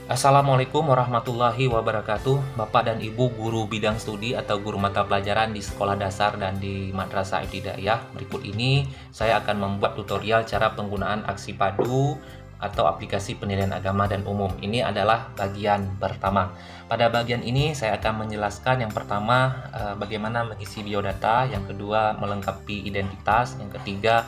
Assalamualaikum warahmatullahi wabarakatuh, Bapak dan Ibu guru bidang studi atau guru mata pelajaran di sekolah dasar dan di Madrasah Ibtidaiyah. Berikut ini saya akan membuat tutorial cara penggunaan aksi padu atau aplikasi penilaian agama dan umum. Ini adalah bagian pertama. Pada bagian ini saya akan menjelaskan yang pertama bagaimana mengisi biodata, yang kedua melengkapi identitas, yang ketiga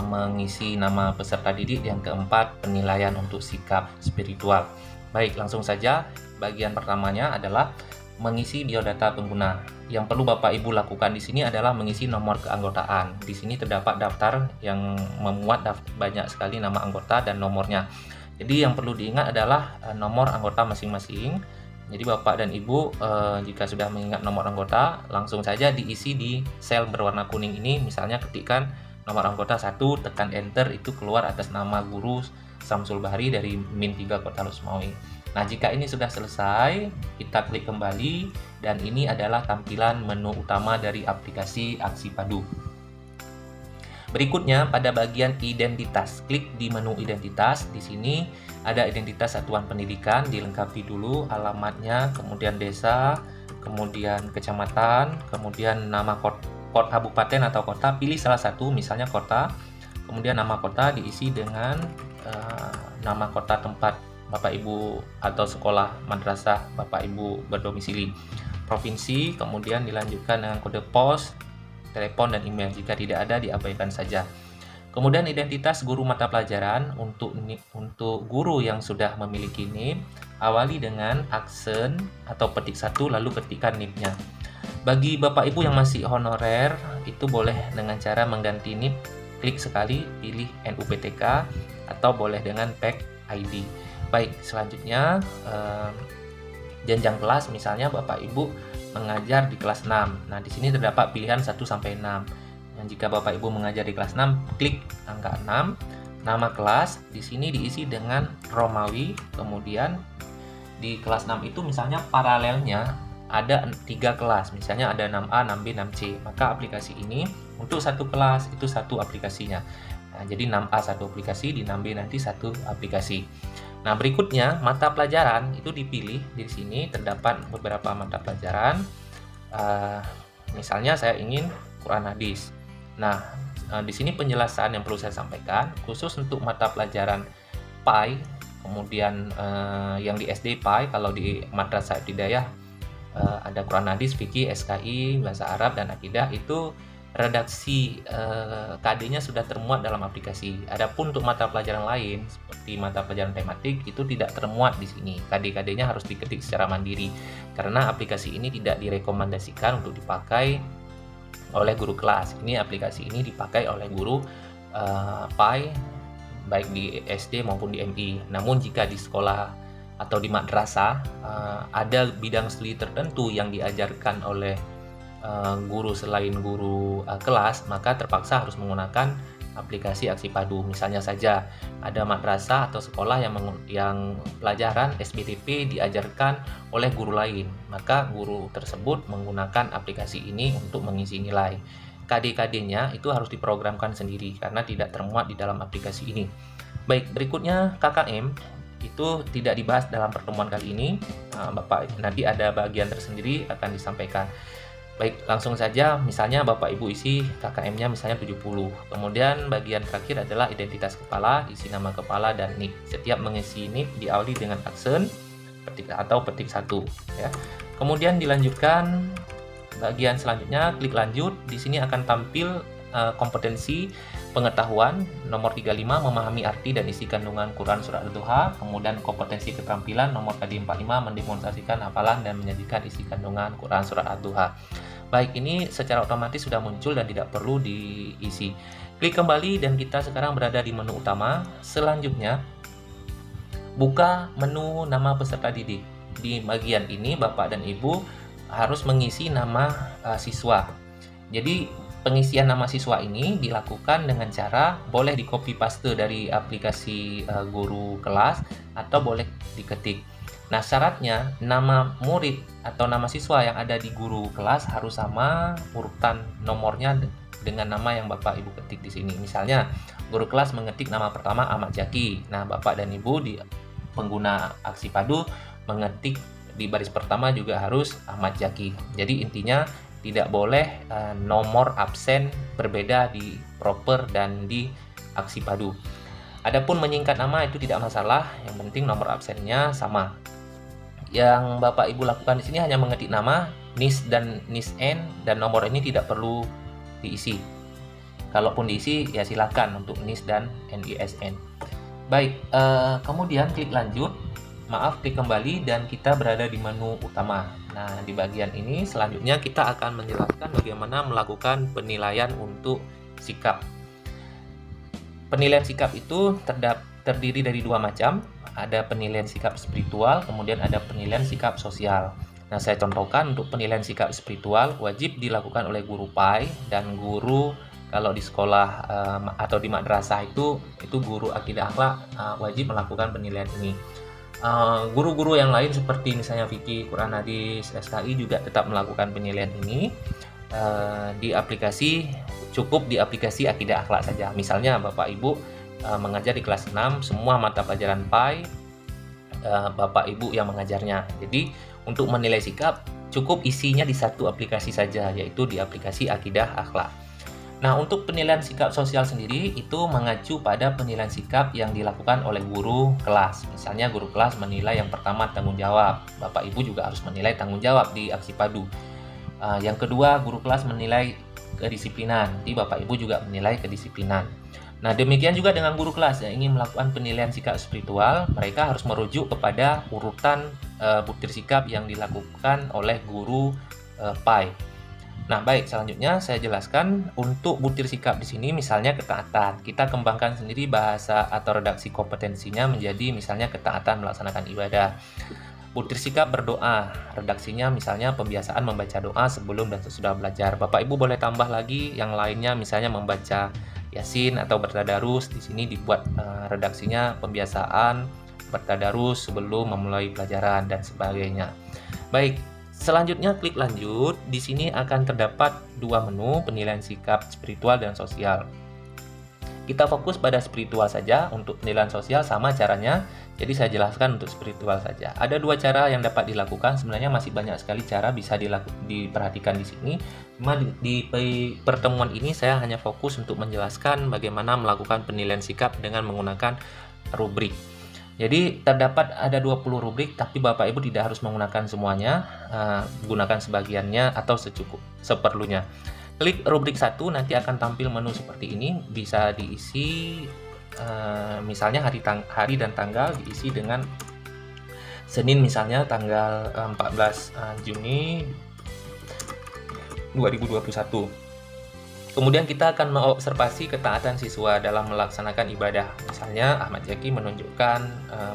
mengisi nama peserta didik, yang keempat penilaian untuk sikap spiritual. Baik, langsung saja. Bagian pertamanya adalah mengisi biodata pengguna. Yang perlu Bapak Ibu lakukan di sini adalah mengisi nomor keanggotaan. Di sini terdapat daftar yang memuat banyak sekali nama anggota dan nomornya. Jadi yang perlu diingat adalah nomor anggota masing-masing. Jadi Bapak dan Ibu jika sudah mengingat nomor anggota, langsung saja diisi di sel berwarna kuning ini. Misalnya ketikkan nomor anggota 1, tekan enter, itu keluar atas nama guru Samsul Bahri dari Min 3 Kota Lusmawi. Nah, jika ini sudah selesai, kita klik kembali dan ini adalah tampilan menu utama dari aplikasi Aksi Padu. Berikutnya pada bagian identitas, klik di menu identitas. Di sini ada identitas satuan pendidikan, dilengkapi dulu alamatnya, kemudian desa, kemudian kecamatan, kemudian nama kabupaten atau kota, pilih salah satu, misalnya kota. Kemudian nama kota diisi dengan nama kota tempat Bapak Ibu atau sekolah madrasah Bapak Ibu berdomisili. Provinsi, kemudian dilanjutkan dengan kode pos, telepon, dan email. Jika tidak ada, diabaikan saja. Kemudian identitas guru mata pelajaran. Untuk guru yang sudah memiliki NIP, awali dengan aksen atau petik 1 lalu ketikkan NIP-nya. Bagi Bapak Ibu yang masih honorer, itu boleh dengan cara mengganti NIP, klik sekali, pilih NUPTK, atau boleh dengan PEK ID. Baik, selanjutnya jenjang kelas, misalnya Bapak Ibu mengajar di kelas 6. Nah, di sini terdapat pilihan 1 sampai 6. Dan jika Bapak Ibu mengajar di kelas 6, klik angka 6. Nama kelas di sini diisi dengan Romawi. Kemudian di kelas 6 itu misalnya paralelnya ada 3 kelas, misalnya ada 6A, 6B, 6C. Maka aplikasi ini untuk satu kelas itu satu aplikasinya. Nah, jadi 6A satu aplikasi, di 6B nanti satu aplikasi. Nah, berikutnya mata pelajaran itu dipilih. Di sini terdapat beberapa mata pelajaran. Misalnya saya ingin Quran Hadis. Nah, di sini penjelasan yang perlu saya sampaikan khusus untuk mata pelajaran PAI, kemudian yang di SD PAI, kalau di Madrasah Ibtidaiyah ada Quran Hadis, Fikih, SKI, Bahasa Arab, dan Akidah. Itu redaksi KD-nya sudah termuat dalam aplikasi. Adapun untuk mata pelajaran lain seperti mata pelajaran tematik itu tidak termuat di sini. KD-KD-nya harus diketik secara mandiri karena aplikasi ini tidak direkomendasikan untuk dipakai oleh guru kelas. Ini aplikasi ini dipakai oleh guru PAI baik di SD maupun di MI. Namun jika di sekolah atau di madrasah ada bidang studi tertentu yang diajarkan oleh guru selain guru kelas, maka terpaksa harus menggunakan aplikasi Aksi Padu. Misalnya saja ada madrasah atau sekolah yang pelajaran SBTP diajarkan oleh guru lain, maka guru tersebut menggunakan aplikasi ini untuk mengisi nilai. KD-KD-nya itu harus diprogramkan sendiri karena tidak termuat di dalam aplikasi ini. Baik, berikutnya KKM itu tidak dibahas dalam pertemuan kali ini. Bapak nanti ada bagian tersendiri akan disampaikan. Baik, langsung saja. Misalnya Bapak Ibu isi KKM-nya misalnya 70. Kemudian bagian terakhir adalah identitas kepala, isi nama kepala dan NIP. Setiap mengisi NIP diawali dengan aksen petik 1 ya. Kemudian dilanjutkan bagian selanjutnya, klik lanjut. Di sini akan tampil kompetensi pengetahuan nomor 35, memahami arti dan isi kandungan Quran Surat Ad-Duha. Kemudian kompetensi keterampilan nomor KD 45, mendemonstrasikan hafalan dan menyajikan isi kandungan Quran Surat Ad-Duha. Baik, ini secara otomatis sudah muncul dan tidak perlu diisi. Klik kembali dan kita sekarang berada di menu utama. Selanjutnya buka menu nama peserta didik. Di bagian ini Bapak dan Ibu harus mengisi nama siswa. Jadi pengisian nama siswa ini dilakukan dengan cara boleh di copy paste dari aplikasi guru kelas atau boleh diketik. Nah, syaratnya nama murid atau nama siswa yang ada di guru kelas harus sama urutan nomornya dengan nama yang Bapak Ibu ketik di sini. Misalnya, guru kelas mengetik nama pertama Ahmad Jaki. Nah, Bapak dan Ibu pengguna aksi padu mengetik di baris pertama juga harus Ahmad Zaki. Jadi intinya tidak boleh nomor absen berbeda di proper dan di aksi padu. Adapun menyingkat nama itu tidak masalah, yang penting nomor absennya sama. Yang Bapak Ibu lakukan di sini hanya mengetik nama, NIS dan NISN, dan nomor ini tidak perlu diisi. Kalaupun diisi ya silakan untuk NIS dan NISN. Baik, kemudian klik lanjut. Klik kembali dan kita berada di menu utama. Nah, di bagian ini selanjutnya kita akan menjelaskan bagaimana melakukan penilaian untuk sikap. Penilaian sikap itu terdiri dari dua macam. Ada penilaian sikap spiritual, kemudian ada penilaian sikap sosial. Nah, saya contohkan untuk penilaian sikap spiritual wajib dilakukan oleh guru PAI dan guru kalau di sekolah atau di madrasah itu guru akidah akhlak wajib melakukan penilaian ini. Guru-guru yang lain seperti misalnya fikih, Quran hadis, SKI juga tetap melakukan penilaian ini di aplikasi, cukup di aplikasi akidah akhlak saja. Misalnya Bapak Ibu mengajar di kelas 6, semua mata pelajaran PAI Bapak Ibu yang mengajarnya. Jadi untuk menilai sikap cukup isinya di satu aplikasi saja, yaitu di aplikasi akidah akhlak. Nah, untuk penilaian sikap sosial sendiri itu mengacu pada penilaian sikap yang dilakukan oleh guru kelas. Misalnya guru kelas menilai yang pertama tanggung jawab, Bapak Ibu juga harus menilai tanggung jawab di aksi padu. Yang kedua, guru kelas menilai kedisiplinan, jadi Bapak Ibu juga menilai kedisiplinan. Nah, demikian juga dengan guru kelas yang ingin melakukan penilaian sikap spiritual, mereka harus merujuk kepada urutan butir sikap yang dilakukan oleh guru PAI. Nah, baik, selanjutnya saya jelaskan untuk butir sikap di sini misalnya ketaatan. Kita kembangkan sendiri bahasa atau redaksi kompetensinya menjadi misalnya ketaatan melaksanakan ibadah. Butir sikap berdoa, redaksinya misalnya pembiasaan membaca doa sebelum dan sesudah belajar. Bapak Ibu boleh tambah lagi yang lainnya misalnya membaca Yasin atau bertadarus. Di sini dibuat redaksinya pembiasaan bertadarus sebelum memulai pelajaran dan sebagainya. Baik, selanjutnya klik lanjut. Di sini akan terdapat dua menu, penilaian sikap spiritual dan sosial. Kita fokus pada spiritual saja. Untuk penilaian sosial sama caranya, jadi saya jelaskan untuk spiritual saja. Ada dua cara yang dapat dilakukan, sebenarnya masih banyak sekali cara bisa diperhatikan di sini. Cuma di pertemuan ini saya hanya fokus untuk menjelaskan bagaimana melakukan penilaian sikap dengan menggunakan rubrik. Jadi terdapat ada 20 rubrik, tapi Bapak Ibu tidak harus menggunakan semuanya, gunakan sebagiannya atau seperlunya. Klik rubrik 1, nanti akan tampil menu seperti ini, bisa diisi misalnya hari dan tanggal diisi dengan Senin misalnya tanggal 14 Juni 2021. Kemudian kita akan mengobservasi ketaatan siswa dalam melaksanakan ibadah. Misalnya Ahmad Zaki menunjukkan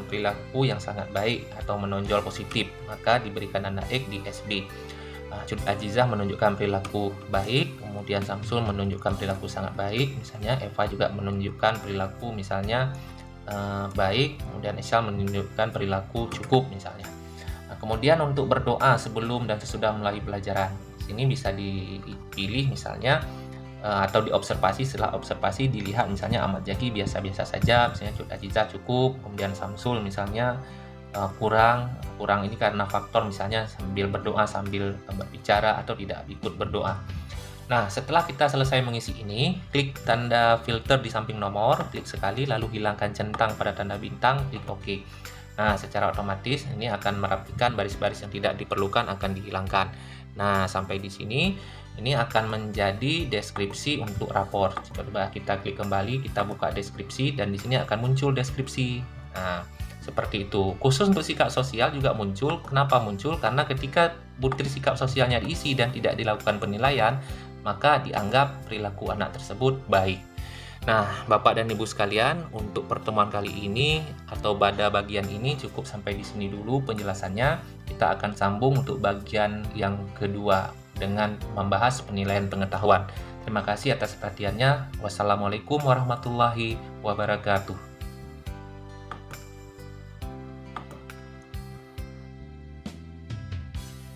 perilaku yang sangat baik atau menonjol positif, maka diberikan tanda X di SB. Cut Azizah menunjukkan perilaku baik, kemudian Samsul menunjukkan perilaku sangat baik, misalnya Eva juga menunjukkan perilaku misalnya baik, kemudian Isyal menunjukkan perilaku cukup misalnya. Nah, kemudian untuk berdoa sebelum dan sesudah mulai pelajaran, sini bisa dipilih misalnya atau diobservasi. Setelah observasi dilihat misalnya Ahmad Zaki biasa-biasa saja, misalnya Cut Azizah cukup, kemudian Samsul misalnya kurang ini karena faktor misalnya sambil berdoa sambil berbicara atau tidak ikut berdoa. Nah, setelah kita selesai mengisi ini, klik tanda filter di samping nomor, klik sekali lalu hilangkan centang pada tanda bintang, klik OK. Nah, secara otomatis ini akan merapikan baris-baris yang tidak diperlukan akan dihilangkan. Nah, sampai di sini ini akan menjadi deskripsi untuk rapor. Coba kita klik kembali, kita buka deskripsi dan di sini akan muncul deskripsi. Nah, seperti itu. Khusus untuk sikap sosial juga muncul. Kenapa muncul? Karena ketika butir sikap sosialnya diisi dan tidak dilakukan penilaian, maka dianggap perilaku anak tersebut baik. Nah, Bapak dan Ibu sekalian, untuk pertemuan kali ini atau pada bagian ini cukup sampai di sini dulu penjelasannya. Kita akan sambung untuk bagian yang kedua dengan membahas penilaian pengetahuan. Terima kasih atas perhatiannya. Wassalamualaikum warahmatullahi wabarakatuh.